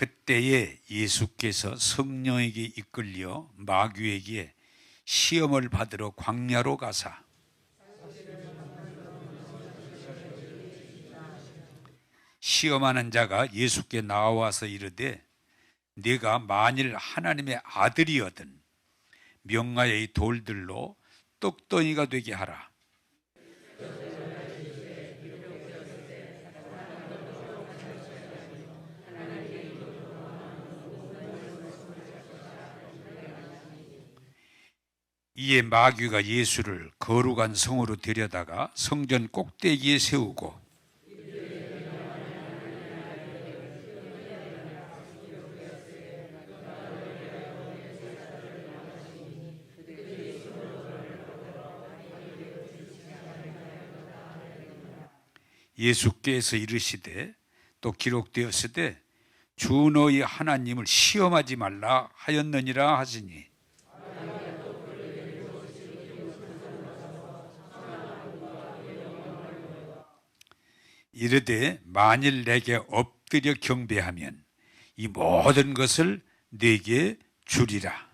그때에 예수께서 성령에게 이끌려 마귀에게 시험을 받으러 광야로 가사 시험하는 자가 예수께 나와서 이르되 네가 만일 하나님의 아들이거든 명하여 이 돌들로 떡덩이가 되게 하라. 이에 마귀가 예수를 거룩한 성으로 데려다가 성전 꼭대기에 세우고 예수께서 이르시되 또 기록되었으되 주 너희 하나님을 시험하지 말라 하였느니라 하시니 이르되 만일 내게 엎드려 경배하면 이 모든 것을 네게 주리라.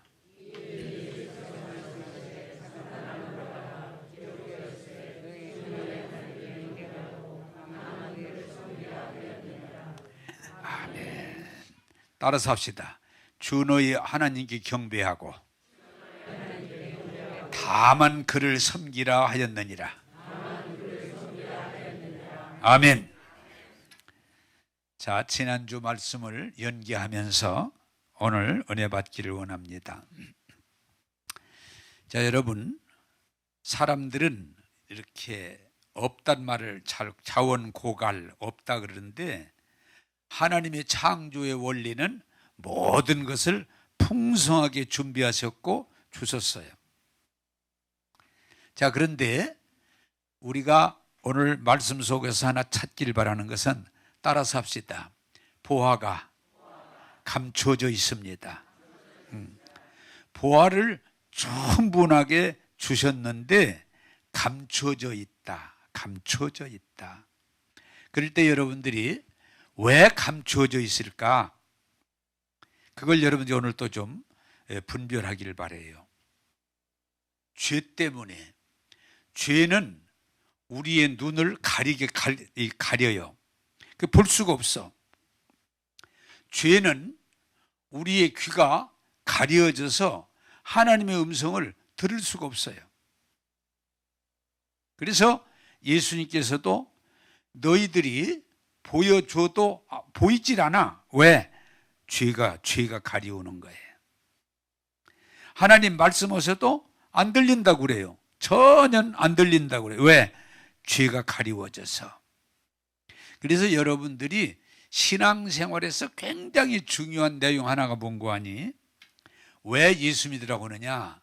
아멘. 따라서 합시다. 주 너희 하나님께 경배하고 다만 그를 섬기라 하였느니라. 아멘. 자, 지난주 말씀을 연기하면서 오늘 은혜 받기를 원합니다. 자, 여러분, 사람들은 이렇게 없단 말을 자원고갈 없다 그러는데 하나님의 창조의 원리는 모든 것을 풍성하게 준비하셨고 주셨어요. 자, 그런데 우리가 오늘 말씀 속에서 하나 찾길 바라는 것은 따라서 합시다. 보화가 감춰져 있습니다. 보화를 충분하게 주셨는데 감춰져 있다. 감춰져 있다. 그럴 때 여러분들이 왜 감춰져 있을까? 그걸 여러분들이 오늘 또 좀 분별하기를 바라요. 죄 때문에. 죄는 우리의 눈을 가려요. 볼 수가 없어. 죄는 우리의 귀가 가려져서 하나님의 음성을 들을 수가 없어요. 그래서 예수님께서도 너희들이 보여줘도 보이질 않아. 왜? 죄가 가려우는 거예요. 하나님 말씀하셔도 안 들린다고 그래요. 전혀 안 들린다고 그래요. 왜? 죄가 가리워져서. 그래서 여러분들이 신앙생활에서 굉장히 중요한 내용 하나가 뭔고 하니 왜 예수 믿으라고 하느냐?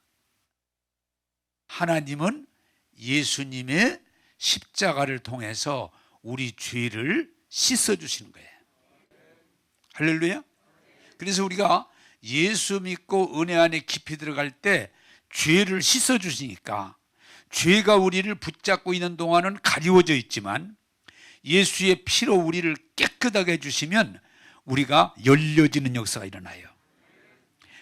하나님은 예수님의 십자가를 통해서 우리 죄를 씻어주시는 거예요. 할렐루야. 그래서 우리가 예수 믿고 은혜 안에 깊이 들어갈 때 죄를 씻어주시니까 죄가 우리를 붙잡고 있는 동안은 가리워져 있지만 예수의 피로 우리를 깨끗하게 해주시면 우리가 열려지는 역사가 일어나요.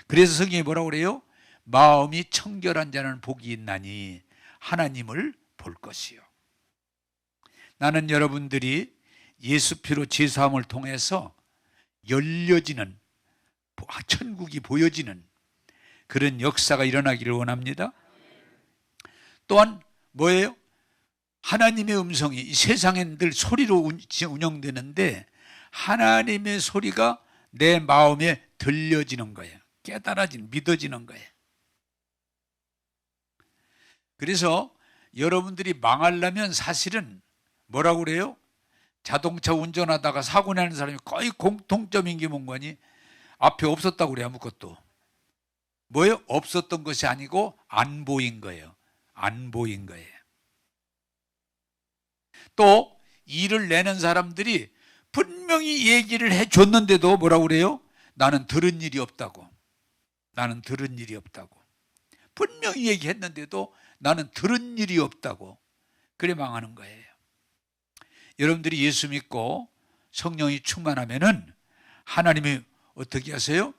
그래서 성경이 뭐라고 그래요? 마음이 청결한 자는 복이 있나니 하나님을 볼 것이요. 나는 여러분들이 예수 피로 제사함을 통해서 열려지는 천국이 보여지는 그런 역사가 일어나기를 원합니다. 또한 뭐예요? 하나님의 음성이 이 세상엔 늘 소리로 운영되는데 하나님의 소리가 내 마음에 들려지는 거예요. 깨달아지는, 믿어지는 거예요. 그래서 여러분들이 망하려면 사실은 뭐라고 그래요? 자동차 운전하다가 사고 나는 사람이 거의 공통점인 게 뭔가니? 앞에 없었다고 그래요. 아무것도. 뭐예요? 없었던 것이 아니고 안 보인 거예요. 안 보인 거예요. 또 일을 내는 사람들이 분명히 얘기를 해줬는데도 뭐라고 그래요? 나는 들은 일이 없다고. 나는 들은 일이 없다고. 분명히 얘기했는데도 나는 들은 일이 없다고. 그래 망하는 거예요. 여러분들이 예수 믿고 성령이 충만하면은 하나님이 어떻게 하세요?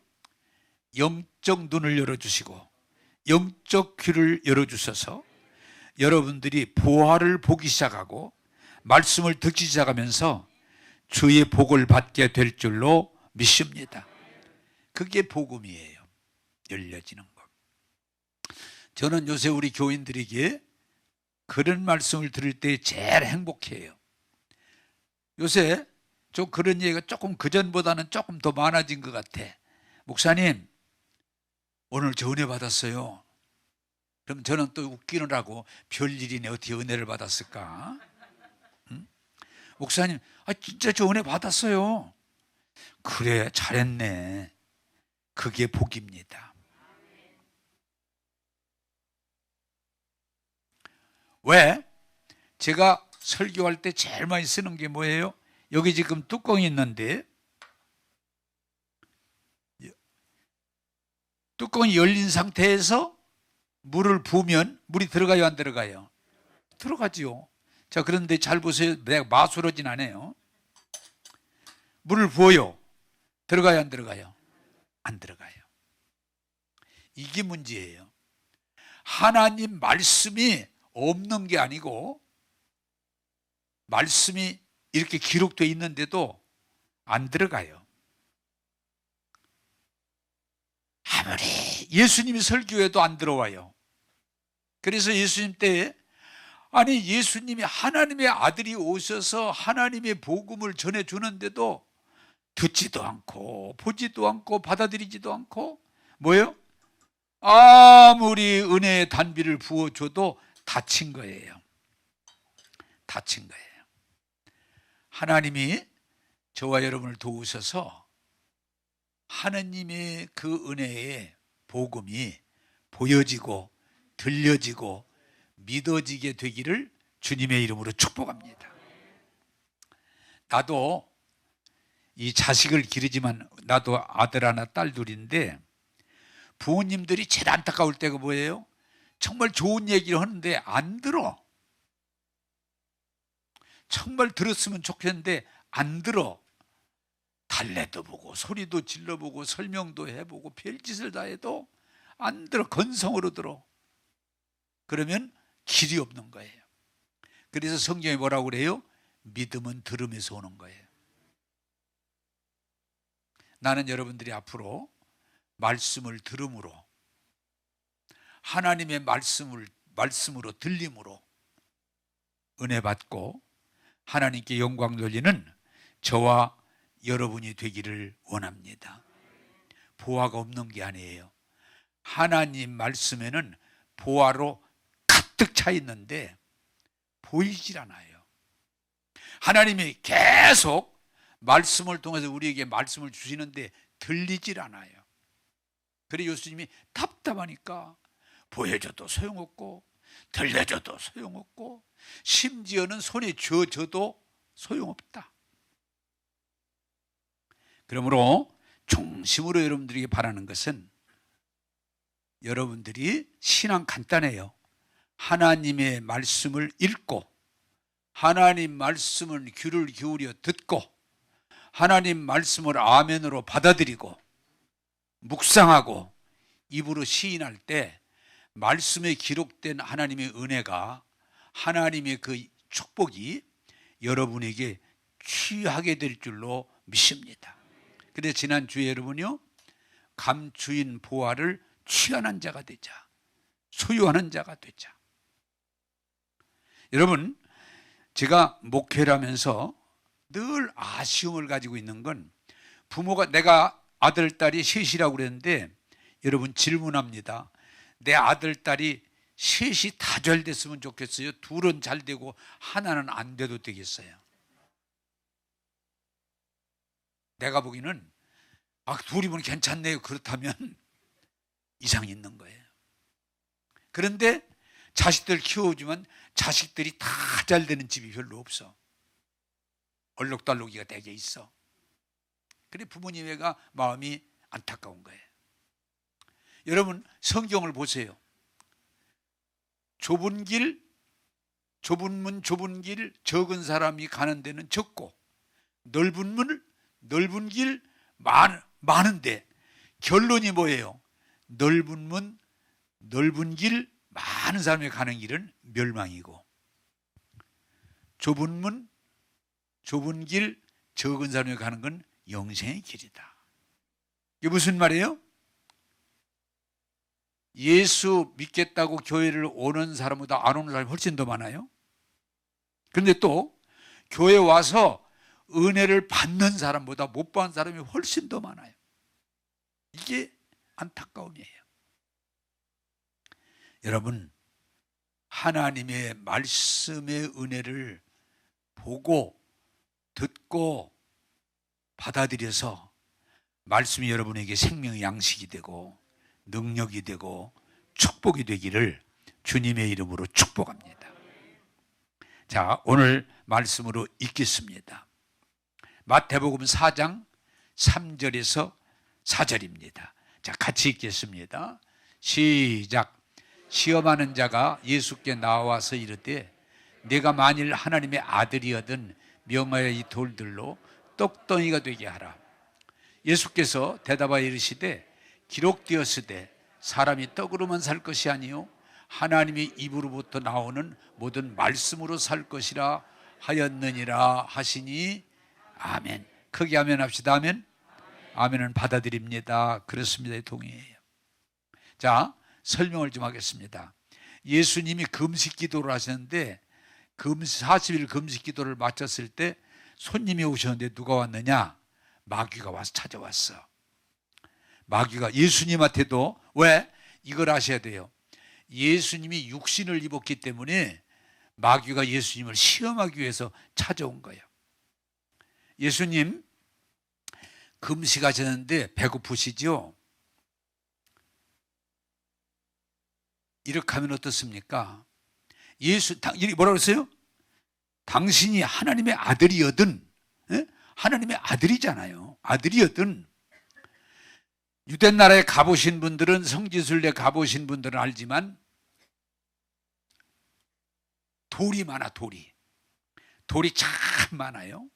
영적 눈을 열어주시고 영적 귀를 열어주셔서 여러분들이 보화를 보기 시작하고 말씀을 듣기 시작하면서 주의 복을 받게 될 줄로 믿습니다. 그게 복음이에요. 열려지는 것. 저는 요새 우리 교인들에게 그런 말씀을 들을 때 제일 행복해요. 요새 좀 그런 얘기가 조금 그전보다는 조금 더 많아진 것 같아. 목사님, 오늘 저 은혜 받았어요. 그럼 저는 또 웃기느라고 별일이네, 어떻게 은혜를 받았을까? 응? 목사님, 진짜 저 은혜 받았어요. 그래, 잘했네. 그게 복입니다. 왜? 제가 설교할 때 제일 많이 쓰는 게 뭐예요? 여기 지금 뚜껑이 있는데 뚜껑이 열린 상태에서 물을 부으면 물이 들어가요, 안 들어가요? 들어가지요. 자, 그런데 잘 보세요. 내가 마술하진 않아요. 물을 부어요. 들어가요, 안 들어가요? 안 들어가요. 이게 문제예요. 하나님 말씀이 없는 게 아니고 말씀이 이렇게 기록되어 있는데도 안 들어가요. 아무리 예수님이 설교해도 안 들어와요. 그래서 예수님 때 아니 예수님이 하나님의 아들이 오셔서 하나님의 복음을 전해주는데도 듣지도 않고 보지도 않고 받아들이지도 않고 뭐예요? 아무리 은혜의 단비를 부어줘도 다친 거예요. 다친 거예요. 하나님이 저와 여러분을 도우셔서 하나님의 그 은혜의 복음이 보여지고 들려지고 믿어지게 되기를 주님의 이름으로 축복합니다. 나도 이 자식을 기르지만 나도 아들 하나 딸 둘인데 부모님들이 제일 안타까울 때가 뭐예요? 정말 좋은 얘기를 하는데 안 들어. 정말 들었으면 좋겠는데 안 들어. 달래도 보고 소리도 질러보고 설명도 해보고 별짓을 다 해도 안 들어. 건성으로 들어. 그러면 길이 없는 거예요. 그래서 성경이 뭐라고 그래요? 믿음은 들음에서 오는 거예요. 나는 여러분들이 앞으로 말씀을 들음으로 하나님의 말씀으로 들림으로 은혜 받고 하나님께 영광 돌리는 저와 여러분이 되기를 원합니다. 보화가 없는 게 아니에요. 하나님 말씀에는 보화로 가득 차 있는데 보이질 않아요. 하나님이 계속 말씀을 통해서 우리에게 말씀을 주시는데 들리질 않아요. 그래서 예수님이 답답하니까 보여줘도 소용없고 들려줘도 소용없고 심지어는 손에 쥐어줘도 소용없다. 그러므로 중심으로 여러분들에게 바라는 것은 여러분들이 신앙 간단해요. 하나님의 말씀을 읽고 하나님 말씀을 귀를 기울여 듣고 하나님 말씀을 아멘으로 받아들이고 묵상하고 입으로 시인할 때 말씀에 기록된 하나님의 은혜가 하나님의 그 축복이 여러분에게 취하게 될 줄로 믿습니다. 그래서 지난주에 여러분요 감추인 보화를 취하는 자가 되자, 소유하는 자가 되자. 여러분, 제가 목회를 하면서 늘 아쉬움을 가지고 있는 건 부모가 내가 아들 딸이 셋이라고 그랬는데 여러분 질문합니다. 내 아들 딸이 셋이 다 잘 됐으면 좋겠어요? 둘은 잘 되고 하나는 안 돼도 되겠어요? 내가 보기에는 둘이면 괜찮네요. 그렇다면 이상이 있는 거예요. 그런데 자식들 키워주면 자식들이 다 잘 되는 집이 별로 없어. 얼룩덜룩이가 되게 있어. 그래 부모님의 마음이 안타까운 거예요. 여러분 성경을 보세요. 좁은 길, 좁은 문, 좁은 길, 적은 사람이 가는 데는 적고 넓은 문, 넓은 길, 많은데 결론이 뭐예요? 넓은 문, 넓은 길, 많은 사람이 가는 길은 멸망이고, 좁은 문, 좁은 길, 적은 사람이 가는 건 영생의 길이다. 이게 무슨 말이에요? 예수 믿겠다고 교회를 오는 사람보다 안 오는 사람이 훨씬 더 많아요. 그런데 또 교회 와서 은혜를 받는 사람보다 못 받는 사람이 훨씬 더 많아요. 이게 안타까움이에요. 여러분, 하나님의 말씀의 은혜를 보고 듣고 받아들여서 말씀이 여러분에게 생명의 양식이 되고 능력이 되고 축복이 되기를 주님의 이름으로 축복합니다. 자, 오늘 말씀으로 읽겠습니다. 마태복음 4장 3절에서 4절입니다. 자, 같이 읽겠습니다. 시작. 시험하는 자가 예수께 나와서 이르되 내가 만일 하나님의 아들이거든 명하여 이 돌들로 떡덩이가 되게 하라. 예수께서 대답하여 이르시되 기록되었으되 사람이 떡으로만 살 것이 아니요 하나님의 입으로부터 나오는 모든 말씀으로 살 것이라 하였느니라 하시니 아멘. 크게 아멘 합시다. 아멘. 아멘은 받아들입니다. 그렇습니다. 동의해요. 자, 설명을 좀 하겠습니다. 예수님이 금식 기도를 하셨는데 40일 금식 기도를 마쳤을 때 손님이 오셨는데 누가 왔느냐? 마귀가 와서 찾아왔어. 마귀가 예수님한테도, 왜? 이걸 아셔야 돼요. 예수님이 육신을 입었기 때문에 마귀가 예수님을 시험하기 위해서 찾아온 거예요. 예수님 금식하셨는데 배고프시죠? 이렇게 하면 어떻습니까? 뭐라고 했어요? 당신이 하나님의 아들이거든, 하나님의 아들이잖아요. 아들이거든. 유대 나라에 가보신 분들은, 성지순례 가보신 분들은 알지만 돌이 많아. 돌이 참 많아요.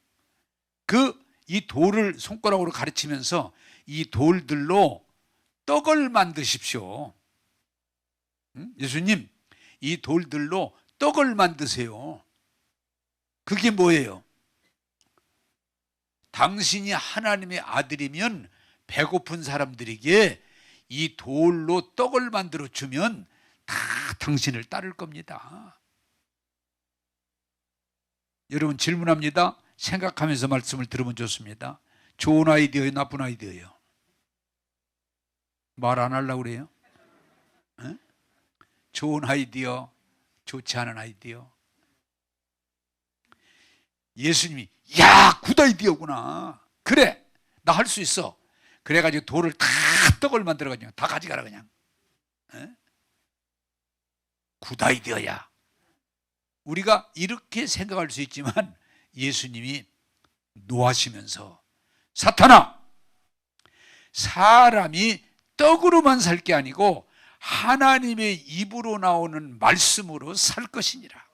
이 돌을 손가락으로 가르치면서 이 돌들로 떡을 만드십시오. 예수님, 이 돌들로 떡을 만드세요. 그게 뭐예요? 당신이 하나님의 아들이면 배고픈 사람들에게 이 돌로 떡을 만들어 주면 다 당신을 따를 겁니다. 여러분, 질문합니다. 생각하면서 말씀을 들으면 좋습니다. 좋은 아이디어예요? 나쁜 아이디어예요? 말 안 하려고 그래요? 에? 좋은 아이디어, 좋지 않은 아이디어. 예수님이 야, 굿 아이디어구나. 그래, 나 할 수 있어. 그래가지고 돌을 다 떡을 만들어가지고 다 가져가라 그냥. 굿 아이디어야. 우리가 이렇게 생각할 수 있지만 예수님이 노하시면서 사탄아, 사람이 떡으로만 살 게 아니고 하나님의 입으로 나오는 말씀으로 살 것이니라.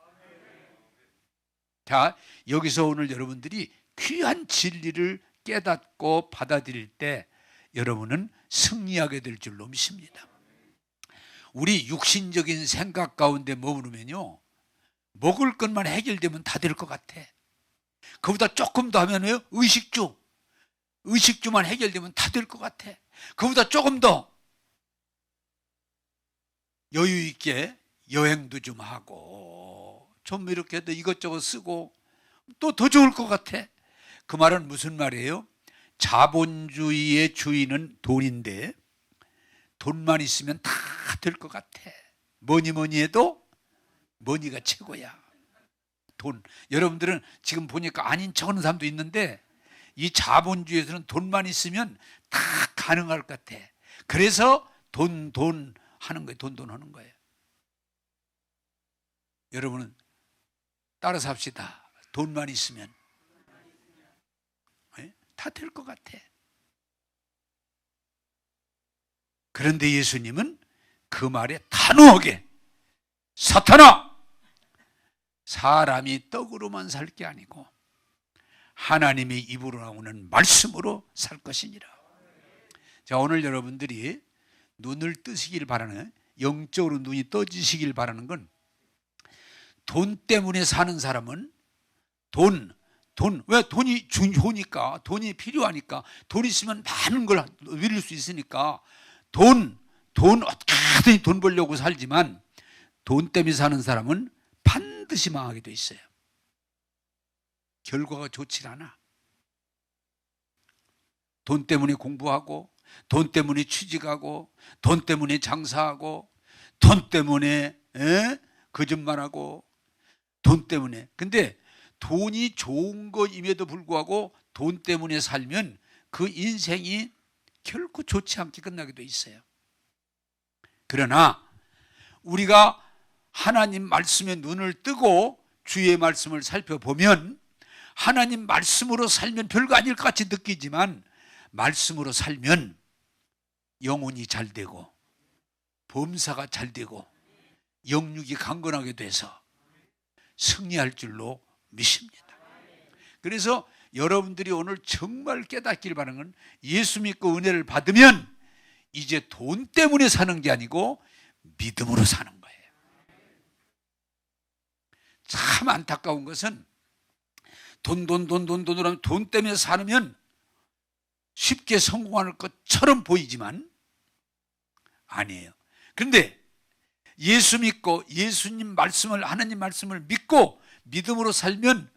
자, 여기서 오늘 여러분들이 귀한 진리를 깨닫고 받아들일 때 여러분은 승리하게 될 줄로 믿습니다. 우리 육신적인 생각 가운데 머무르면요, 먹을 것만 해결되면 다 될 것 같아. 그보다 조금 더 하면요, 의식주만 해결되면 다 될 것 같아. 그보다 조금 더 여유 있게 여행도 좀 하고 좀 이렇게 이것저것 쓰고 또 더 좋을 것 같아. 그 말은 무슨 말이에요? 자본주의의 주인은 돈인데 돈만 있으면 다 될 것 같아. 뭐니 해도 머니가 최고야. 돈. 여러분들은 지금 보니까 아닌 척하는 사람도 있는데 이 자본주의에서는 돈만 있으면 다 가능할 것 같아. 그래서 돈 하는 거예요. 돈 하는 거예요. 여러분은 따라서 합시다. 돈만 있으면 다 될 것 같아. 그런데 예수님은 그 말에 단호하게 사탄아, 사람이 떡으로만 살 게 아니고 하나님의 입으로 나오는 말씀으로 살 것이니라. 자, 오늘 여러분들이 눈을 뜨시길 바라는, 영적으로 눈이 떠지시길 바라는 건, 돈 때문에 사는 사람은 왜 돈이 좋으니까, 돈이 필요하니까, 돈 있으면 많은 걸 누릴 수 있으니까 돈 어떻게든 돈 벌려고 살지만, 돈 때문에 사는 사람은 반드시 망하게 돼 있어요. 결과가 좋지 않아. 돈 때문에 공부하고, 돈 때문에 취직하고, 돈 때문에 장사하고, 돈 때문에 거짓말하고, 돈 때문에. 근데 돈이 좋은 것임에도 불구하고 돈 때문에 살면 그 인생이 결코 좋지 않게 끝나게 돼 있어요. 그러나 우리가 하나님 말씀에 눈을 뜨고 주의 말씀을 살펴보면, 하나님 말씀으로 살면 별거 아닐 것 같이 느끼지만, 말씀으로 살면 영혼이 잘 되고 범사가 잘 되고 영육이 강건하게 돼서 승리할 줄로 믿습니다. 그래서 여러분들이 오늘 정말 깨닫길 바라는 건, 예수 믿고 은혜를 받으면 이제 돈 때문에 사는 게 아니고 믿음으로 사는 거예요. 참 안타까운 것은 돈으로 하면, 돈 때문에 살면 쉽게 성공할 것처럼 보이지만 아니에요. 그런데 예수 믿고 예수님 말씀을, 하나님 말씀을 믿고 믿음으로 살면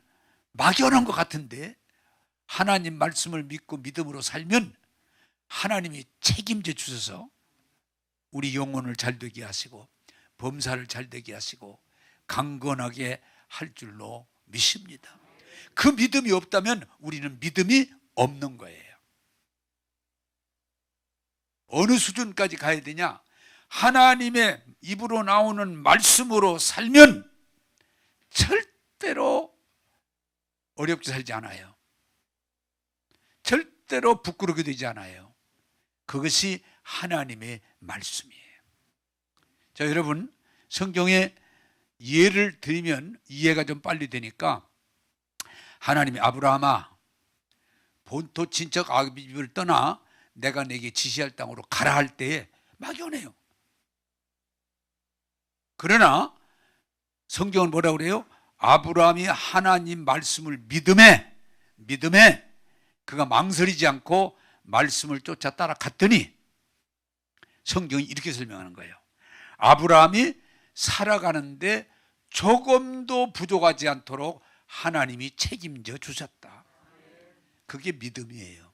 막연한 것 같은데, 하나님 말씀을 믿고 믿음으로 살면 하나님이 책임져 주셔서 우리 영혼을 잘 되게 하시고 범사를 잘 되게 하시고 강건하게 할 줄로 믿습니다. 그 믿음이 없다면 우리는 믿음이 없는 거예요. 어느 수준까지 가야 되냐? 하나님의 입으로 나오는 말씀으로 살면 절대로 어렵게 살지 않아요. 절대로 부끄럽게 되지 않아요. 그것이 하나님의 말씀이에요. 자, 여러분, 성경에 예를 들면 이해가 좀 빨리 되니까, 하나님이 아브라함아, 본토 친척 아비집을 떠나 내가 내게 지시할 땅으로 가라 할 때에 막연해요. 그러나 성경은 뭐라고 그래요? 아브라함이 하나님 말씀을 믿음에 그가 망설이지 않고 말씀을 쫓아 따라갔더니, 성경이 이렇게 설명하는 거예요. 아브라함이 살아가는데 조금도 부족하지 않도록 하나님이 책임져 주셨다. 그게 믿음이에요.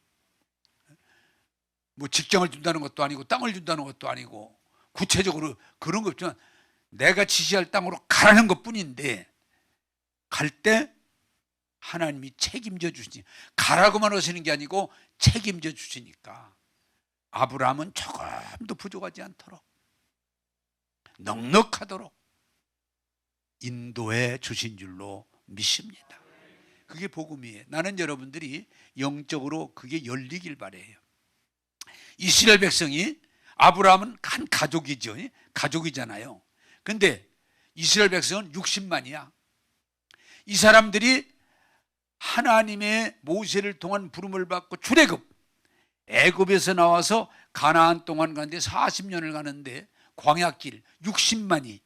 뭐 직장을 준다는 것도 아니고 땅을 준다는 것도 아니고 구체적으로 그런 거 없지만, 내가 지시할 땅으로 가라는 것뿐인데, 갈 때 하나님이 책임져 주시니, 가라고만 하시는 게 아니고 책임져 주시니까 아브라함은 조금도 부족하지 않도록 넉넉하도록 인도해 주신 줄로 믿습니다. 그게 복음이에요. 나는 여러분들이 영적으로 그게 열리길 바래요. 이스라엘 백성이, 아브라함은 한 가족이죠. 가족이잖아요. 근데 이스라엘 백성은 60만이야. 이 사람들이 하나님의 모세를 통한 부름을 받고 출애굽, 애굽에서 나와서 가나안 동안 가는데 40년을 가는데, 광야길 60만이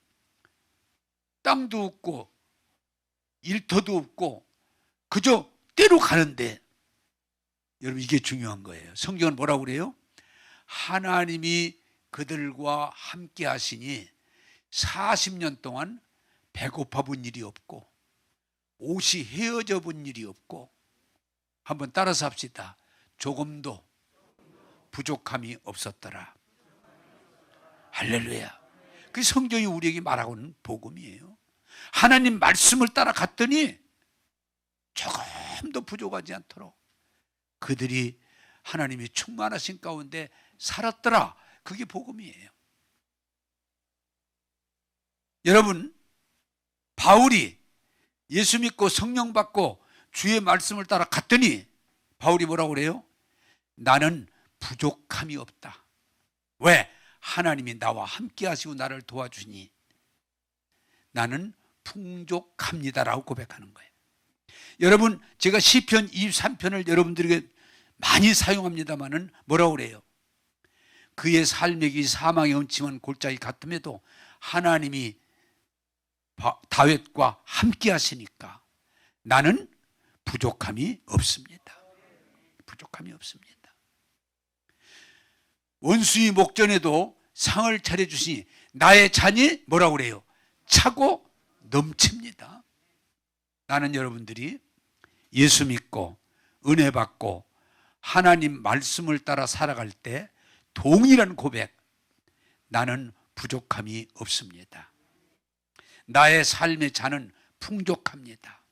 땅도 없고 일터도 없고 그저 때로 가는데, 여러분 이게 중요한 거예요. 성경은 뭐라고 그래요? 하나님이 그들과 함께 하시니 40년 동안 배고파 본 일이 없고 옷이 헤어져 본 일이 없고, 한번 따라서 합시다. 조금도 부족함이 없었더라. 할렐루야. 그 성경이 우리에게 말하고는 복음이에요. 하나님 말씀을 따라갔더니 조금도 부족하지 않도록 그들이 하나님이 충만하신 가운데 살았더라. 그게 복음이에요. 여러분, 바울이 예수 믿고 성령 받고 주의 말씀을 따라 갔더니 바울이 뭐라고 그래요? 나는 부족함이 없다. 왜? 하나님이 나와 함께 하시고 나를 도와주니 나는 풍족합니다라고 고백하는 거예요. 여러분, 제가 시편 23편을 여러분들에게 많이 사용합니다만은 뭐라고 그래요? 그의 삶의 사망의 음침한 골짜기 같음에도 하나님이 다윗과 함께 하시니까 나는 부족함이 없습니다. 부족함이 없습니다. 원수의 목전에도 상을 차려주시니 나의 잔이 뭐라고 그래요? 차고 넘칩니다. 나는 여러분들이 예수 믿고 은혜 받고 하나님 말씀을 따라 살아갈 때 동일한 고백, 나는 부족함이 없습니다. 나의 삶의 잔은 풍족합니다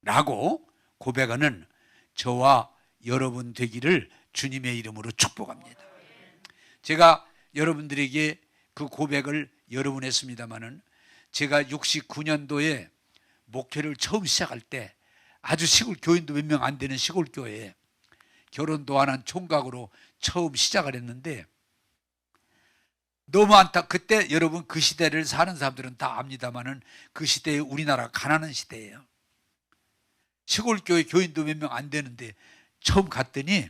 라고 고백하는 저와 여러분 되기를 주님의 이름으로 축복합니다. 제가 여러분들에게 그 고백을 여러 번 했습니다마는 제가 69년도에 목회를 처음 시작할 때 아주 시골 교인도 몇 명 안 되는 시골 교회에 결혼도 안 한 총각으로 처음 시작을 했는데 너무 그때 여러분 그 시대를 사는 사람들은 다 압니다마는 그 시대에 우리나라가 가난한 시대예요. 시골 교회 교인도 몇 명 안 되는데 처음 갔더니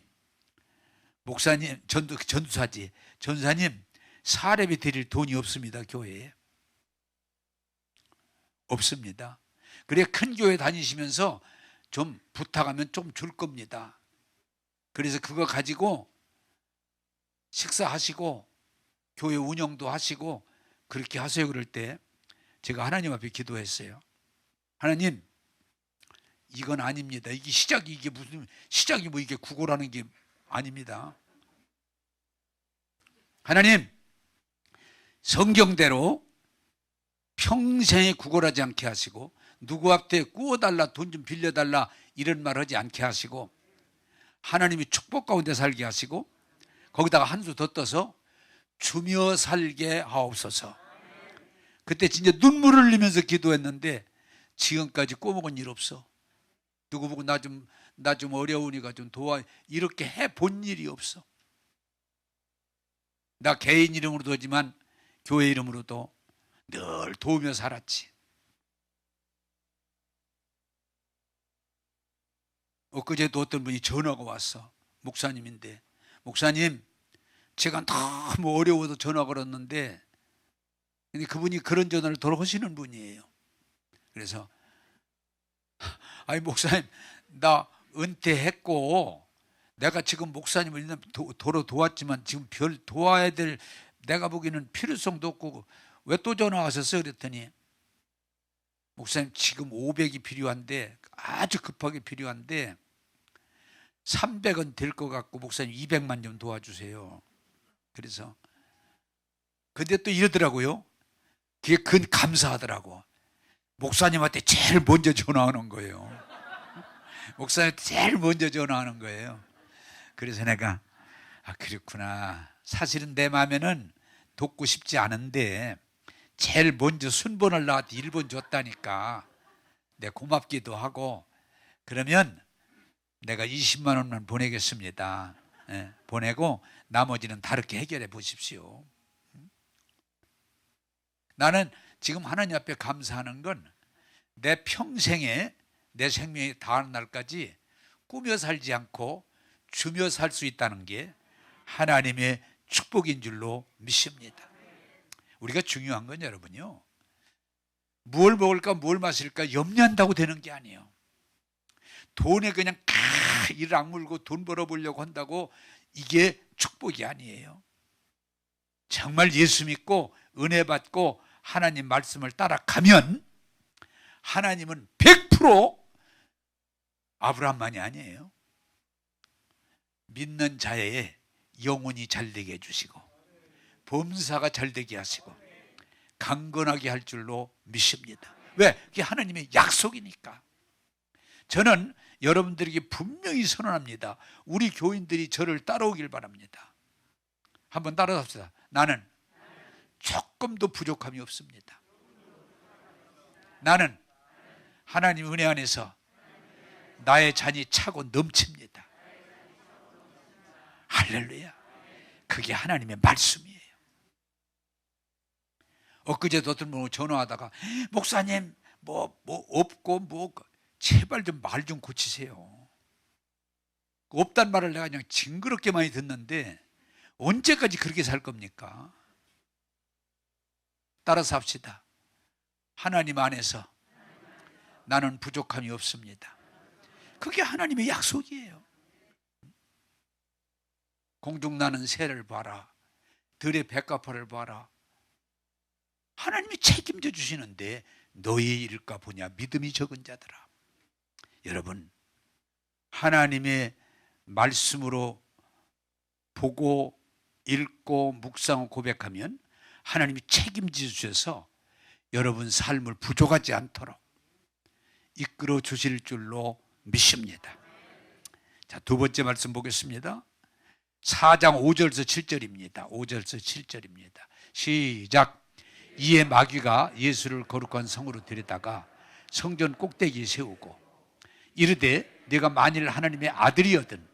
목사님, 전도사지, 전사님 사례비 드릴 돈이 없습니다. 교회에 없습니다. 그래 큰 교회 다니시면서 좀 부탁하면 좀 줄 겁니다. 그래서 그거 가지고 식사하시고 교회 운영도 하시고 그렇게 하세요. 그럴 때 제가 하나님 앞에 기도했어요. 하나님, 이건 아닙니다. 이게 시작이 이게 무슨 시작이 뭐 이게 구걸하는 게 아닙니다. 하나님, 성경대로 평생에 구걸하지 않게 하시고 누구 앞에 꾸어달라 돈 좀 빌려달라 이런 말 하지 않게 하시고 하나님이 축복 가운데 살게 하시고 거기다가 한 수 더 떠서 주며 살게 하옵소서. 그때 진짜 눈물을 흘리면서 기도했는데 지금까지 꼬먹은 일 없어. 누구 보고 나 좀 어려우니까 좀 도와 이렇게 해본 일이 없어. 나 개인 이름으로도 하지만 교회 이름으로도 늘 도우며 살았지. 엊그제도 어떤 분이 전화가 왔어. 목사님인데, 목사님 제가 너무 어려워서 전화 걸었는데 근데 그분이 그런 전화를 덜 하시는 분이에요. 그래서 아니 목사님 나 은퇴했고 내가 지금 목사님을 도로 도왔지만 지금 별 도와야 될 내가 보기에는 필요성도 없고 왜 또 전화하셨어요? 그랬더니 목사님 지금 500이 필요한데 아주 급하게 필요한데 300은 될 것 같고 목사님 200만 좀 도와주세요. 그래서 근데 또 이러더라고요. 그게 감사하더라고. 목사님한테 제일 먼저 전화하는 거예요. 목사님한테 제일 먼저 전화하는 거예요. 그래서 내가 그렇구나. 사실은 내 마음에는 돕고 싶지 않은데 제일 먼저 순번을 나한테 1번 줬다니까 내가 고맙기도 하고 그러면 내가 20만 원만 보내겠습니다. 보내고 나머지는 다르게 해결해 보십시오. 나는 지금 하나님 앞에 감사하는 건 내 평생에 내 생명이 다하는 날까지 꾸며 살지 않고 주며 살 수 있다는 게 하나님의 축복인 줄로 믿습니다. 우리가 중요한 건 여러분요, 뭘 먹을까 뭘 마실까 염려한다고 되는 게 아니에요. 돈에 그냥 이를 악물고 돈 벌어보려고 한다고 이게 축복이 아니에요. 정말 예수 믿고 은혜 받고 하나님 말씀을 따라가면 하나님은 100% 아브라함만이 아니에요. 믿는 자의 영혼이 잘되게 해주시고 범사가 잘되게 하시고 강건하게 할 줄로 믿습니다. 왜? 그게 하나님의 약속이니까. 저는 여러분들에게 분명히 선언합니다. 우리 교인들이 저를 따라오길 바랍니다. 한번 따라합시다. 나는 조금도 부족함이 없습니다. 나는 하나님 은혜 안에서 나의 잔이 차고 넘칩니다. 할렐루야. 그게 하나님의 말씀이에요. 엊그제도 어떤 분이 전화하다가 목사님 뭐 없고 제발 좀 말 좀 고치세요. 없단 말을 내가 그냥 징그럽게 많이 듣는데 언제까지 그렇게 살 겁니까? 따라서 합시다. 하나님 안에서 나는 부족함이 없습니다. 그게 하나님의 약속이에요. 공중 나는 새를 봐라. 들의 백합화를 봐라. 하나님이 책임져 주시는데 너희 일까 보냐 믿음이 적은 자들아. 여러분, 하나님의 말씀으로 보고 읽고 묵상하고 고백하면 하나님이 책임져 주셔서 여러분 삶을 부족하지 않도록 이끌어 주실 줄로 믿습니다. 자, 두 번째 말씀 보겠습니다. 4장 5절에서 7절입니다. 5절에서 7절입니다. 시작. 이에 마귀가 예수를 거룩한 성으로 데려다가 성전 꼭대기에 세우고 이르되 네가 만일 하나님의 아들이거든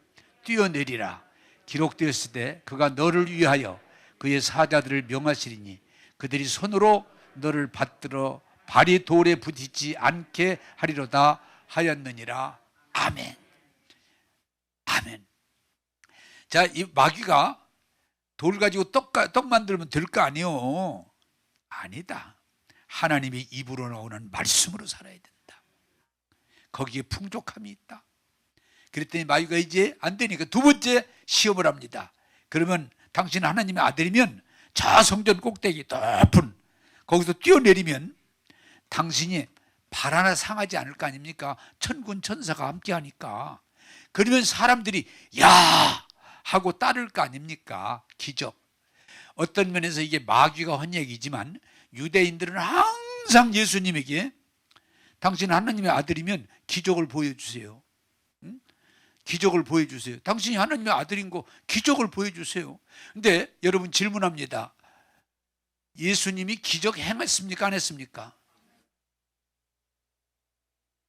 뛰어내리라. 기록되었을 때 그가 너를 위하여 그의 사자들을 명하시리니 그들이 손으로 너를 받들어 발이 돌에 부딪히지 않게 하리로다 하였느니라. 아멘. 아멘. 자, 이 마귀가 돌 가지고 떡 만들면 될 거 아니요? 아니다. 하나님의 입으로 나오는 말씀으로 살아야 된다. 거기에 풍족함이 있다. 그랬더니 마귀가 이제 안 되니까 두 번째 시험을 합니다. 그러면 당신 하나님의 아들이면 저 성전 꼭대기 높은 거기서 뛰어내리면 당신이 발 하나 상하지 않을 거 아닙니까? 천군 천사가 함께 하니까. 그러면 사람들이 야 하고 따를 거 아닙니까? 기적. 어떤 면에서 이게 마귀가 한 얘기지만 유대인들은 항상 예수님에게 당신 하나님의 아들이면 기적을 보여주세요. 응? 기적을 보여주세요. 당신이 하나님의 아들인 거 기적을 보여주세요. 근데 여러분 질문합니다. 예수님이 기적 행했습니까? 안 했습니까?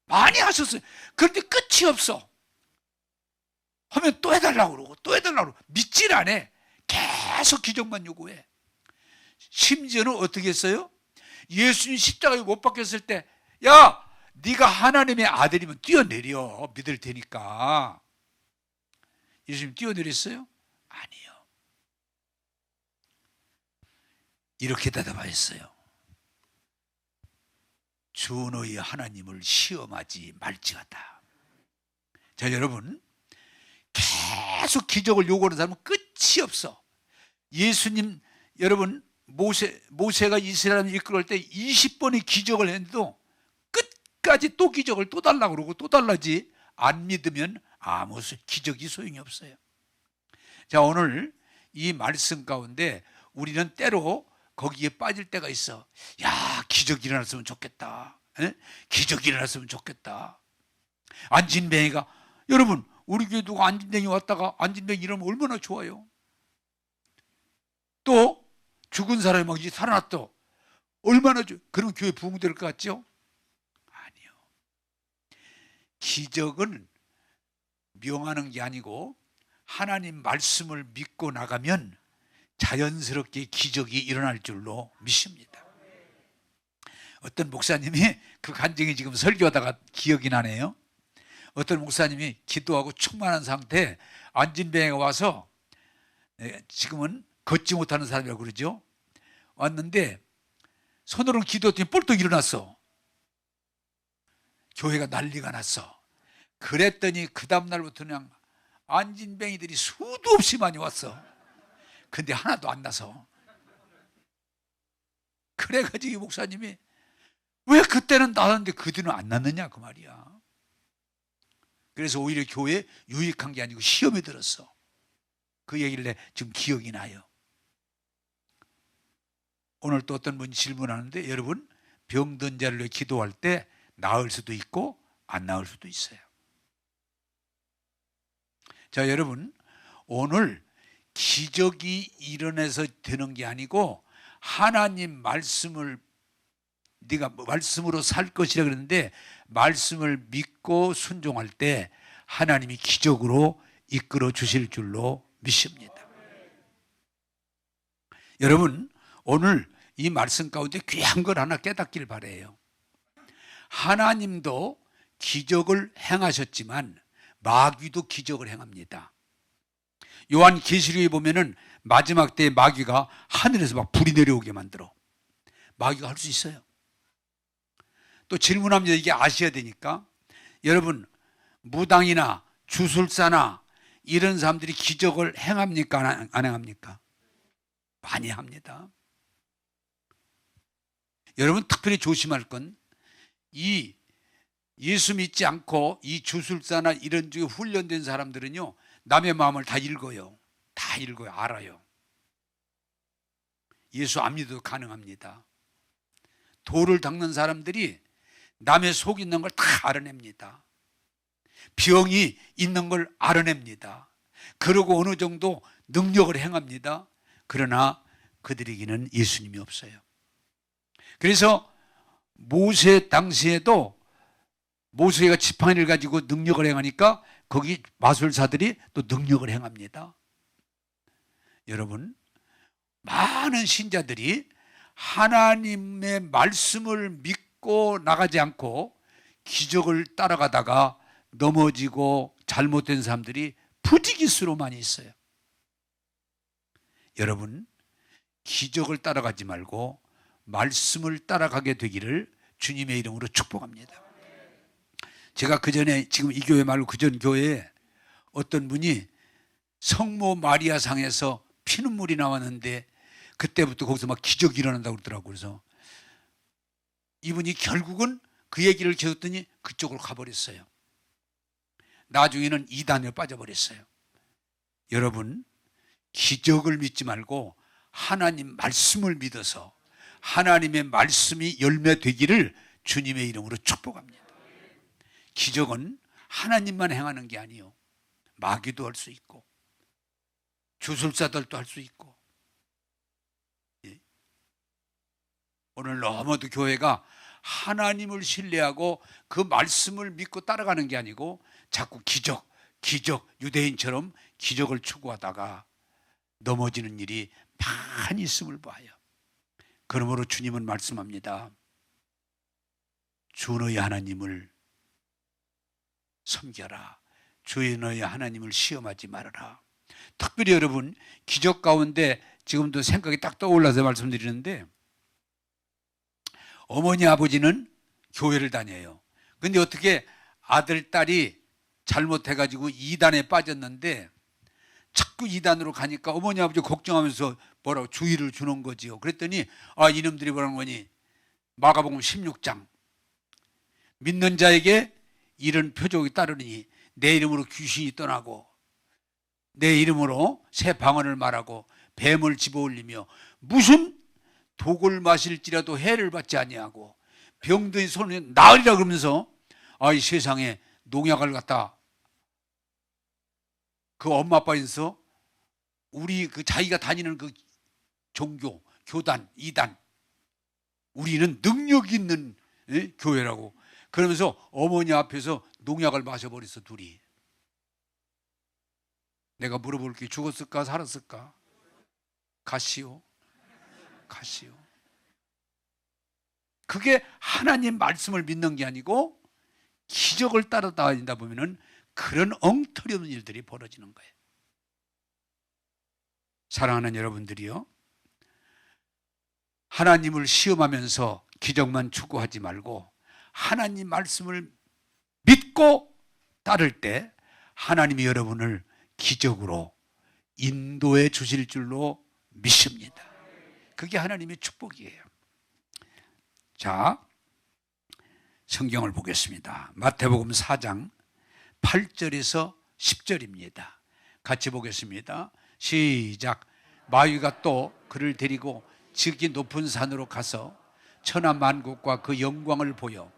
많이 하셨어요. 그런데 끝이 없어. 하면 또 해달라고 그러고 또 해달라고 그러고 믿질 않아. 계속 기적만 요구해. 심지어는 어떻게 했어요? 예수님 십자가에 못 박혔을 때 야, 네가 하나님의 아들이면 뛰어내려. 믿을 테니까. 예수님 뛰어내렸어요? 아니요. 이렇게 대답하였어요. 주 너희 하나님을 시험하지 말지어다. 자, 여러분, 계속 기적을 요구하는 사람은 끝이 없어. 예수님, 여러분, 모세가 이스라엘을 이끌어갈 때 20번의 기적을 했는데도 끝까지 또 기적을 또 달라고 그러고 또 달라지. 안 믿으면 아무 기적이 소용이 없어요. 자, 오늘 이 말씀 가운데 우리는 때로 거기에 빠질 때가 있어. 야, 기적이 일어났으면 좋겠다. 에? 기적이 일어났으면 좋겠다. 안진뱅이가, 여러분, 우리 교회 누가 안진뱅이 왔다가 안진뱅이 이러면 얼마나 좋아요. 또 죽은 사람이 막 이제 살아났다. 얼마나 좋아. 그러면 교회 부흥될 것 같죠? 아니요. 기적은 명하는 게 아니고 하나님 말씀을 믿고 나가면 자연스럽게 기적이 일어날 줄로 믿습니다. 어떤 목사님이 그 간증이 지금 설교하다가 기억이 나네요. 어떤 목사님이 기도하고 충만한 상태에 안진뱅이가 와서, 지금은 걷지 못하는 사람이라고 그러죠. 왔는데 손으로는 기도했더니 뻘떡 일어났어. 교회가 난리가 났어. 그랬더니 그 다음날부터 그냥 안진뱅이들이 수도 없이 많이 왔어. 근데 하나도 안 나서. 그래가지고 이 목사님이 왜 그때는 나왔는데 그들은 안 났느냐 그 말이야. 그래서 오히려 교회에 유익한 게 아니고 시험에 들었어. 그 얘기를 내 지금 기억이 나요. 오늘 또 어떤 분이 질문하는데, 여러분, 병든 자를 위해 기도할 때 나을 수도 있고 안 나을 수도 있어요. 자, 여러분, 오늘 기적이 일어나서 되는 게 아니고 하나님 말씀을, 네가 말씀으로 살 것이라 그랬는데 말씀을 믿고 순종할 때 하나님이 기적으로 이끌어 주실 줄로 믿습니다. 여러분, 오늘 이 말씀 가운데 귀한 걸 하나 깨닫길 바라요. 하나님도 기적을 행하셨지만 마귀도 기적을 행합니다. 요한 계시록에 보면은 마지막 때에 마귀가 하늘에서 막 불이 내려오게 만들어. 마귀가 할 수 있어요. 또 질문합니다. 이게 아셔야 되니까. 여러분, 무당이나 주술사나 이런 사람들이 기적을 행합니까? 안 행합니까? 많이 합니다. 여러분, 특별히 조심할 건 이 예수 믿지 않고 이 주술사나 이런 쪽에 훈련된 사람들은요, 남의 마음을 다 읽어요. 다 읽어요. 알아요. 예수 안 믿어도 가능합니다. 돌을 닦는 사람들이 남의 속 있는 걸 다 알아냅니다. 병이 있는 걸 알아냅니다. 그리고 어느 정도 능력을 행합니다. 그러나 그들에게는 예수님이 없어요. 그래서 모세 당시에도 모세가 지팡이를 가지고 능력을 행하니까 거기 마술사들이 또 능력을 행합니다. 여러분, 많은 신자들이 하나님의 말씀을 믿고 나가지 않고 기적을 따라가다가 넘어지고 잘못된 사람들이 부지기수로 많이 있어요. 여러분, 기적을 따라가지 말고 말씀을 따라가게 되기를 주님의 이름으로 축복합니다. 제가 그전에, 지금 이 교회 말고 그전 교회에 어떤 분이 성모 마리아 상에서 피눈물이 나왔는데 그때부터 거기서 막 기적이 일어난다고 그러더라고요. 그래서 이분이 결국은 그 얘기를 계속했더니 그쪽으로 가버렸어요. 나중에는 이단에 빠져버렸어요. 여러분, 기적을 믿지 말고 하나님 말씀을 믿어서 하나님의 말씀이 열매되기를 주님의 이름으로 축복합니다. 기적은 하나님만 행하는 게 아니에요. 마귀도 할 수 있고 주술사들도 할 수 있고. 오늘 너무도 교회가 하나님을 신뢰하고 그 말씀을 믿고 따라가는 게 아니고 자꾸 기적, 유대인처럼 기적을 추구하다가 넘어지는 일이 많이 있음을 봐요. 그러므로 주님은 말씀합니다. 주 너희 하나님을 섬겨라. 주 너희 하나님을 시험하지 말아라. 특별히 여러분, 기적 가운데 지금도 생각이 딱 떠올라서 말씀드리는데, 어머니 아버지는 교회를 다녀요. 근데 어떻게 아들 딸이 잘못해가지고 이단에 빠졌는데 자꾸 이단으로 가니까 어머니 아버지 걱정하면서 뭐라고 주의를 주는 거지요. 그랬더니 이놈들이 뭐라는 거니, 마가복음 16장 믿는 자에게 이런 표적이 따르니 내 이름으로 귀신이 떠나고 내 이름으로 새 방언을 말하고 뱀을 집어올리며 무슨 독을 마실지라도 해를 받지 아니하고 병든 손에 나으리라 그러면서 이 세상에 농약을 갖다 그 엄마 아빠에서 우리 그 자기가 다니는 그 종교, 교단, 이단, 우리는 능력 있는 교회라고 그러면서 어머니 앞에서 농약을 마셔버렸어. 둘이. 내가 물어볼게, 죽었을까 살았을까? 가시오. 그게 하나님 말씀을 믿는 게 아니고 기적을 따라다니다 보면은 그런 엉터리 없는 일들이 벌어지는 거예요. 사랑하는 여러분들이요, 하나님을 시험하면서 기적만 추구하지 말고 하나님 말씀을 믿고 따를 때 하나님이 여러분을 기적으로 인도해 주실 줄로 믿습니다. 그게 하나님의 축복이에요. 자, 성경을 보겠습니다. 마태복음 4장 8절에서 10절입니다. 같이 보겠습니다. 시작. 마귀가 또 그를 데리고 지극히 높은 산으로 가서 천하 만국과 그 영광을 보여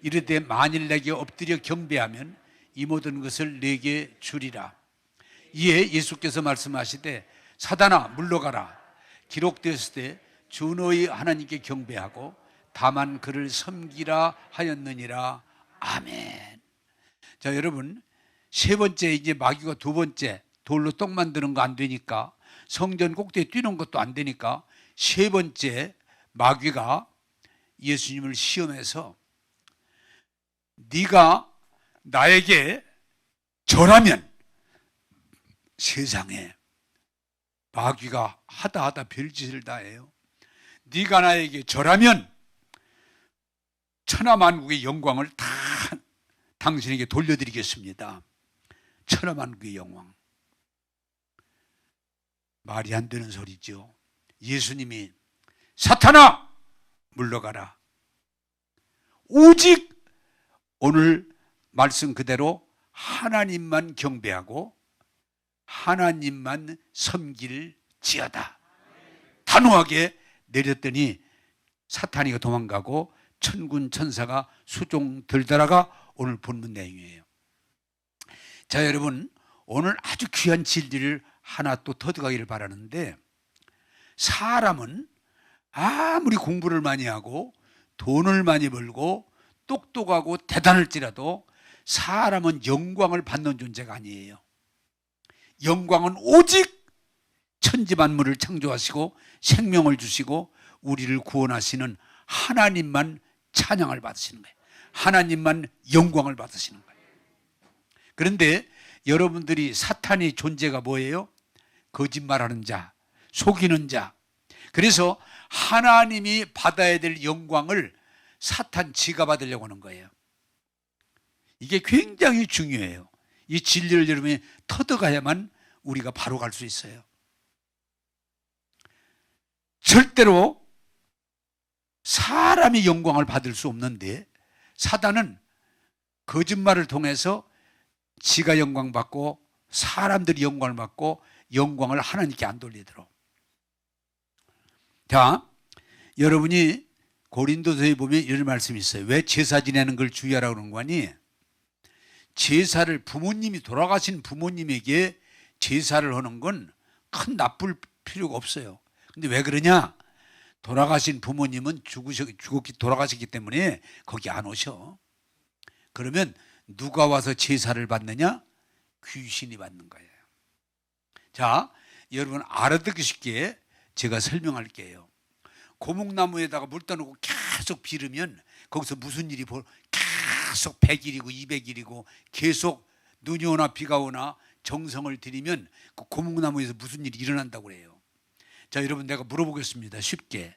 이르되 만일 내게 엎드려 경배하면 이 모든 것을 내게 주리라. 이에 예수께서 말씀하시되 사단아 물러가라. 기록되었을 때 주 너희 하나님께 경배하고 다만 그를 섬기라 하였느니라. 아멘. 자, 여러분, 세 번째, 이제 마귀가 두 번째, 돌로 떡 만드는 거 안 되니까, 성전 꼭대기에 뛰는 것도 안 되니까, 세 번째 마귀가 예수님을 시험해서 네가 나에게 절하면 세상에 마귀가 하다 별짓을 다 해요. 네가 나에게 절하면 천하만국의 영광을 다 당신에게 돌려드리겠습니다. 천하만국의 영광. 말이 안 되는 소리죠. 예수님이 사탄아 물러가라. 오직 오늘 말씀 그대로 하나님만 경배하고 하나님만 섬길지어다. 단호하게 내렸더니 사탄이가 도망가고 천군 천사가 수종 들더라가 오늘 본문 내용이에요. 자, 여러분, 오늘 아주 귀한 진리를 하나 또 터득하기를 바라는데, 사람은 아무리 공부를 많이 하고 돈을 많이 벌고 똑똑하고 대단할지라도 사람은 영광을 받는 존재가 아니에요. 영광은 오직 천지만물을 창조하시고 생명을 주시고 우리를 구원하시는 하나님만 찬양을 받으시는 거예요. 하나님만 영광을 받으시는 거예요. 그런데 여러분들이 사탄의 존재가 뭐예요? 거짓말하는 자, 속이는 자. 그래서 하나님이 받아야 될 영광을 사탄 지가 받으려고 하는 거예요. 이게 굉장히 중요해요. 이 진리를 여러분이 터득해야만 우리가 바로 갈 수 있어요. 절대로 사람이 영광을 받을 수 없는데 사단은 거짓말을 통해서 지가 영광 받고 사람들이 영광을 받고 영광을 하나님께 안 돌리도록. 자, 여러분이 고린도서에 보면 이런 말씀이 있어요. 왜 제사 지내는 걸 주의하라고 그러는 거니? 제사를 부모님이 돌아가신 부모님에게 제사를 하는 건 큰 나쁠 필요가 없어요. 근데 왜 그러냐? 돌아가신 부모님은 돌아가셨기 때문에 거기 안 오셔. 그러면 누가 와서 제사를 받느냐? 귀신이 받는 거예요. 자, 여러분 알아듣기 쉽게 제가 설명할게요. 고목나무에다가 물 떠놓고 계속 비르면 거기서 무슨 일이 계속 100일이고 200일이고 계속 눈이 오나 비가 오나 정성을 들이면 그 고목나무에서 무슨 일이 일어난다고 그래요. 자, 여러분 내가 물어보겠습니다. 쉽게.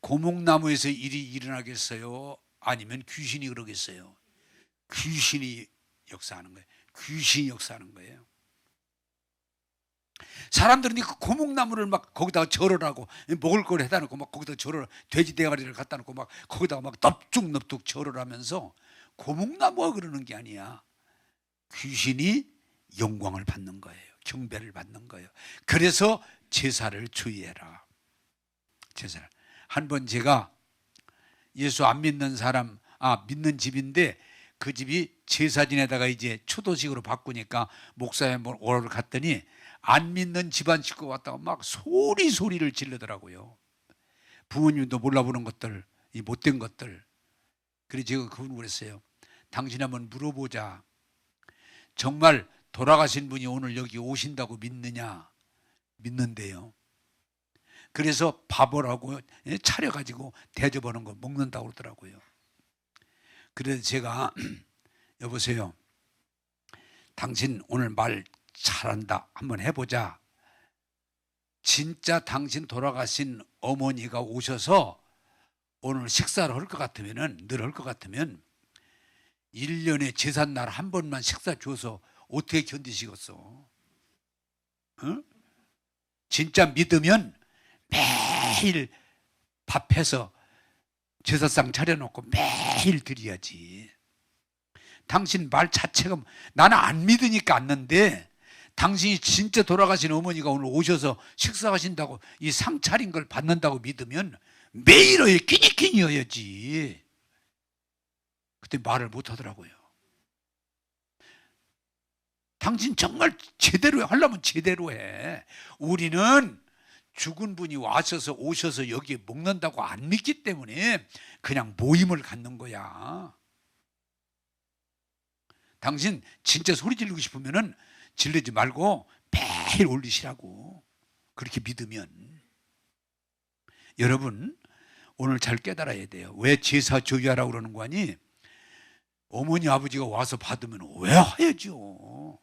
고목나무에서 일이 일어나겠어요? 아니면 귀신이 그러겠어요? 귀신이 역사하는 거예요. 귀신이 역사하는 거예요. 사람들은 그 고목나무를 막 거기다가 절으라고 먹을 걸 해다 놓고 막 거기다 절을, 돼지 대가리를 갖다 놓고 막 거기다가 막 넙죽넙죽 절을 하면서 고목나무가 그러는 게 아니야. 귀신이 영광을 받는 거예요. 경배를 받는 거예요. 그래서 제사를 주의해라. 제사를. 한번 제가 예수 안 믿는 사람, 믿는 집인데 그 집이 제사 지내다가 이제 초도식으로 바꾸니까 목사에 오러 갔더니 안 믿는 집안 식구 왔다가 막 소리를 지르더라고요. 부모님도 몰라보는 것들, 이 못된 것들. 그래서 제가 그분 그랬어요. 당신 한번 물어보자. 정말 돌아가신 분이 오늘 여기 오신다고 믿느냐? 믿는데요. 그래서 밥을 하고 차려가지고 대접하는 거 먹는다고 그러더라고요. 그래서 제가 여보세요. 당신 오늘 말 잘한다. 한번 해보자. 진짜 당신 돌아가신 어머니가 오셔서 오늘 식사를 할 것 같으면, 늘 할 것 같으면 1년에 제삿날 한 번만 식사 줘서 어떻게 견디시겠어? 응? 진짜 믿으면 매일 밥해서 제사상 차려놓고 매일 드려야지. 당신 말 자체가 나는 안 믿으니까 안는데 당신이 진짜 돌아가신 어머니가 오늘 오셔서 식사하신다고 이 상 차린 걸 받는다고 믿으면 매일 어여 끼니끼니 어야지. 그때 말을 못 하더라고요. 당신 정말 제대로 하려면 제대로 해. 우리는 죽은 분이 오셔서 여기에 먹는다고 안 믿기 때문에 그냥 모임을 갖는 거야. 당신 진짜 소리 지르고 싶으면은 지르지 말고 매일 올리시라고. 그렇게 믿으면. 여러분 오늘 잘 깨달아야 돼요. 왜 제사 조유하라고 그러는 거 아니? 어머니 아버지가 와서 받으면 왜 해야죠?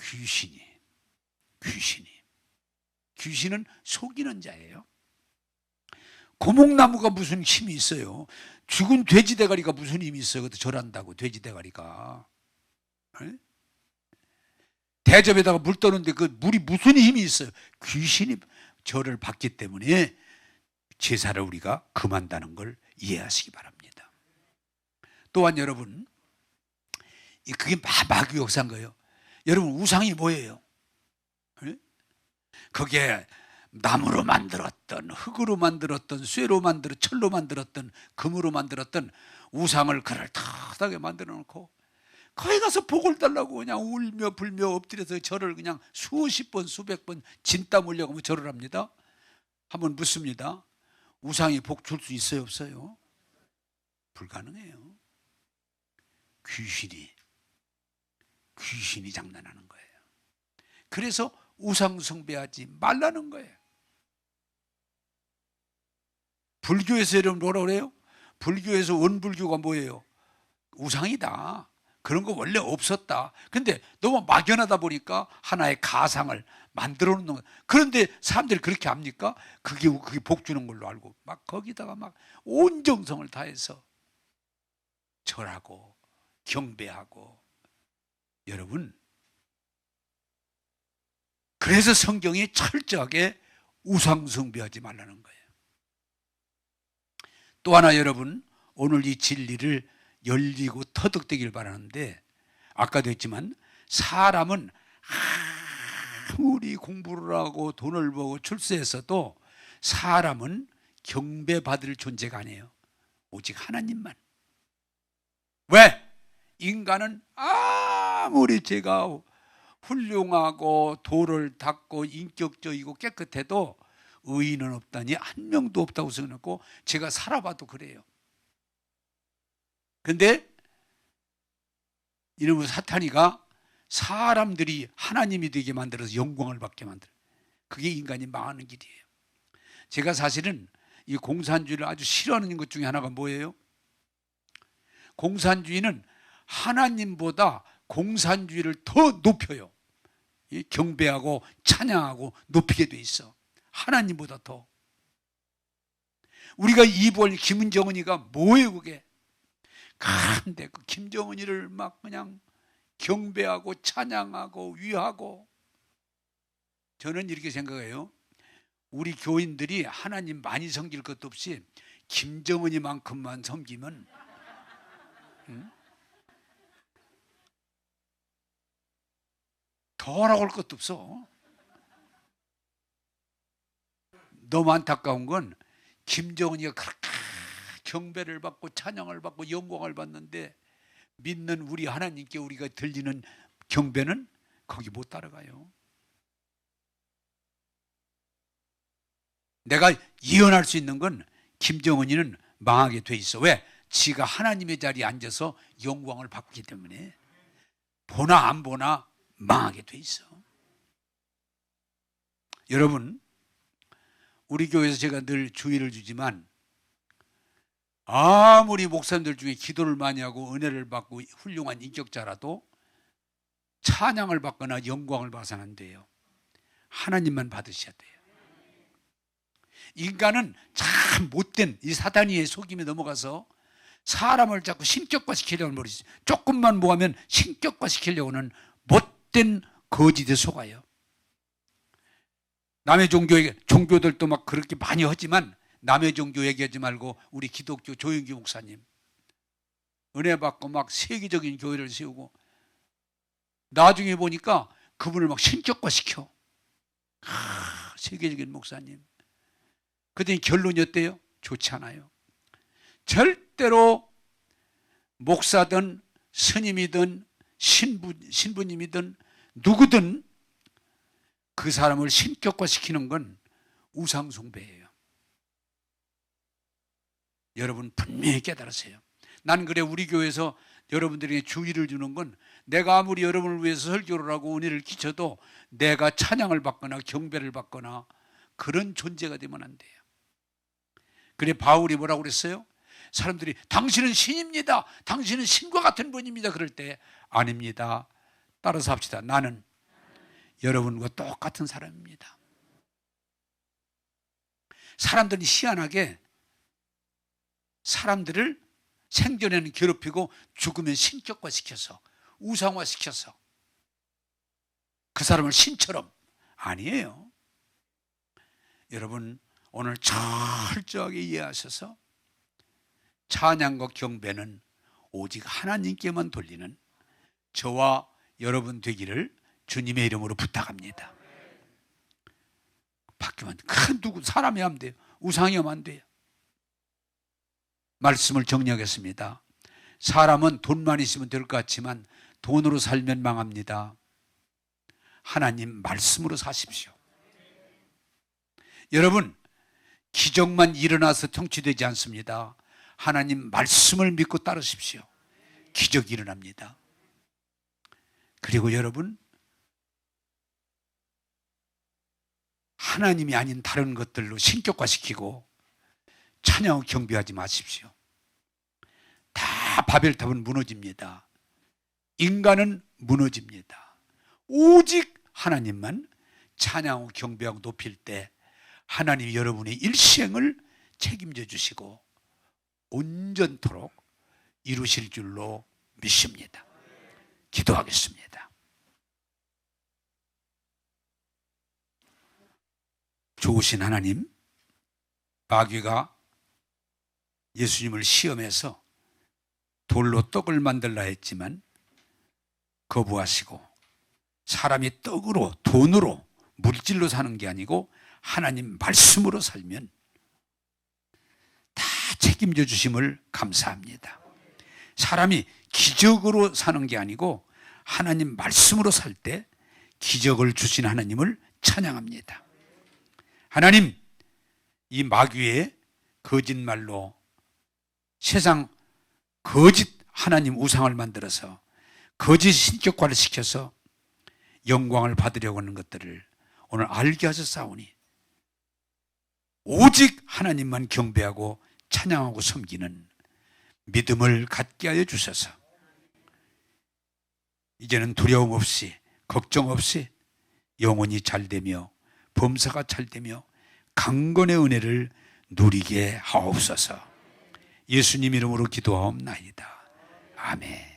귀신이 귀신은 속이는 자예요. 고목나무가 무슨 힘이 있어요? 죽은 돼지 대가리가 무슨 힘이 있어요? 그것도 절한다고, 돼지 대가리가. 네? 대접에다가 물 떠는데 그 물이 무슨 힘이 있어요? 귀신이 절을 받기 때문에 제사를 우리가 금한다는 걸 이해하시기 바랍니다. 또한 여러분, 그게 마귀 역사인 거예요. 여러분, 우상이 뭐예요? 네? 그게 나무로 만들었던, 흙으로 만들었던, 쇠로 만들었던, 철로 만들었던, 금으로 만들었던 우상을 그럴듯하게 만들어 놓고 거기 가서 복을 달라고 그냥 울며 불며 엎드려서 절을 그냥 수십 번 수백 번 진땀 흘려가며 절을 합니다. 한번 묻습니다. 우상이 복 줄 수 있어요, 없어요? 불가능해요. 귀신이 장난하는 거예요. 그래서 우상 숭배하지 말라는 거예요. 불교에서 여러분 뭐라 그래요? 불교에서 원불교가 뭐예요? 우상이다. 그런 거 원래 없었다. 근데 너무 막연하다 보니까 하나의 가상을 만들어 놓는 거예요. 그런데 사람들이 그렇게 합니까? 그게 복 주는 걸로 알고 막 거기다가 막 온 정성을 다해서 절하고 경배하고. 여러분, 그래서 성경이 철저하게 우상 숭배하지 말라는 거예요. 또 하나 여러분, 오늘 이 진리를 열리고 터득되길 바라는데, 아까도 했지만 사람은 아무리 공부를 하고 돈을 벌고 출세했어도 사람은 경배받을 존재가 아니에요. 오직 하나님만. 왜? 인간은 아무리 제가 훌륭하고 도를 닦고 인격적이고 깨끗해도 의인은 없다니 한 명도 없다고 생각하고 제가 살아봐도 그래요. 근데 이놈의 사탄이가 사람들이 하나님이 되게 만들어서 영광을 받게 만들어요. 그게 인간이 망하는 길이에요. 제가 사실은 이 공산주의를 아주 싫어하는 것 중에 하나가 뭐예요? 공산주의는 하나님보다 공산주의를 더 높여요. 경배하고 찬양하고 높이게 돼 있어. 하나님보다 더. 우리가 이볼 김정은이가 뭐예요 그게? 근데 그 김정은이를 막 그냥 경배하고 찬양하고 위하고. 저는 이렇게 생각해요. 우리 교인들이 하나님 많이 섬길 것도 없이 김정은이만큼만 섬기면 더 하라고 할 것도 없어. 너무 안타까운 건 김정은이가 그렇게 경배를 받고 찬양을 받고 영광을 받는데 믿는 우리 하나님께 우리가 들리는 경배는 거기 못 따라가요. 내가 예언할 수 있는 건 김정은이는 망하게 돼 있어. 왜? 지가 하나님의 자리에 앉아서 영광을 받기 때문에 보나 안 보나 망하게 돼 있어. 여러분, 우리 교회에서 제가 늘 주의를 주지만 아무리 목사님들 중에 기도를 많이 하고 은혜를 받고 훌륭한 인격자라도 찬양을 받거나 영광을 받아서는 안 돼요. 하나님만 받으셔야 돼요. 인간은 참 못된 이 사단이의 속임에 넘어가서 사람을 자꾸 신격화시키려고 버리지. 조금만 뭐하면 신격화시키려고는 못된 거짓에 속아요. 남의 종교들도 막 그렇게 많이 하지만 남의 종교 얘기하지 말고 우리 기독교 조영기 목사님 은혜 받고 막 세계적인 교회를 세우고 나중에 보니까 그분을 막 신격화시켜. 세계적인 목사님. 그랬더니 결론이 어때요? 좋지 않아요. 절대로 목사든 스님이든 신부님이든 누구든 그 사람을 신격화시키는 건 우상숭배예요. 여러분 분명히 깨달으세요. 난 그래 우리 교회에서 여러분들에게 주의를 주는 건 내가 아무리 여러분을 위해서 설교를 하고 은혜를 끼쳐도 내가 찬양을 받거나 경배를 받거나 그런 존재가 되면 안 돼요. 그래 바울이 뭐라고 그랬어요? 사람들이 당신은 신입니다. 당신은 신과 같은 분입니다. 그럴 때 아닙니다. 따라서 합시다. 나는 여러분과 똑같은 사람입니다. 사람들이 희한하게 사람들을 생전에는 괴롭히고 죽으면 신격화시켜서 우상화시켜서 그 사람을 신처럼, 아니에요. 여러분 오늘 철저하게 이해하셔서 찬양과 경배는 오직 하나님께만 돌리는 저와 여러분 되기를 주님의 이름으로 부탁합니다. 바뀌면 큰 누구 사람이 하면 돼요. 우상이 하면 안 돼요. 말씀을 정리하겠습니다. 사람은 돈만 있으면 될 것 같지만 돈으로 살면 망합니다. 하나님 말씀으로 사십시오. 여러분 기적만 일어나서 통치되지 않습니다. 하나님 말씀을 믿고 따르십시오. 기적이 일어납니다. 그리고 여러분 하나님이 아닌 다른 것들로 신격화시키고 찬양하고 경배하지 마십시오. 다 바벨탑은 무너집니다. 인간은 무너집니다. 오직 하나님만 찬양하고 경배하고 높일 때 하나님이 여러분의 일생을 책임져 주시고 온전토록 이루실 줄로 믿습니다. 기도하겠습니다. 좋으신 하나님, 마귀가 예수님을 시험해서 돌로 떡을 만들라 했지만 거부하시고 사람이 떡으로, 돈으로, 물질로 사는 게 아니고 하나님 말씀으로 살면 다 책임져 주심을 감사합니다. 사람이 기적으로 사는 게 아니고 하나님 말씀으로 살 때 기적을 주신 하나님을 찬양합니다. 하나님, 이 마귀의 거짓말로 세상 거짓 하나님 우상을 만들어서 거짓 신격화를 시켜서 영광을 받으려고 하는 것들을 오늘 알게 하셨사오니 오직 하나님만 경배하고 찬양하고 섬기는 믿음을 갖게 하여 주셔서 이제는 두려움 없이 걱정 없이 영혼이 잘되며 범사가 잘되며 강건의 은혜를 누리게 하옵소서. 예수님 이름으로 기도하옵나이다. 아멘.